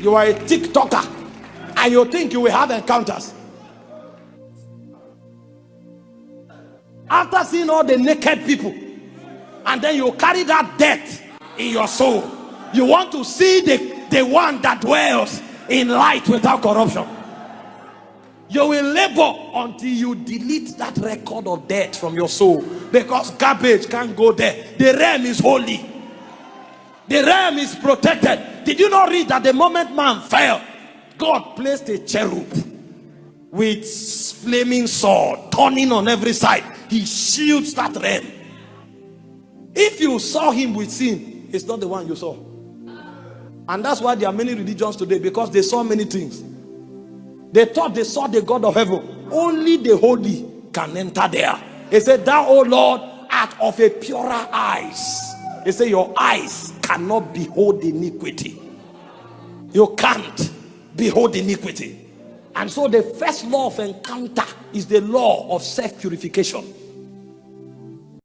You are a TikToker and you think you will have encounters. After seeing all the naked people, and then you carry that death in your soul, you want to see the one that dwells in light without corruption. You will labor until you delete that record of death from your soul, because garbage can't go there. The realm is holy. The realm is protected. Did you not read that the moment man fell, God placed a cherub with flaming sword turning on every side? He shields that realm. If you saw him with sin, it's not the one you saw. And that's why there are many religions today, because they saw many things. They thought they saw the God of heaven. Only the holy can enter there. He said, thou, O Lord, art of a purer eyes. He said, your eyes cannot behold iniquity. You can't behold iniquity. And so the first law of encounter is the law of self-purification.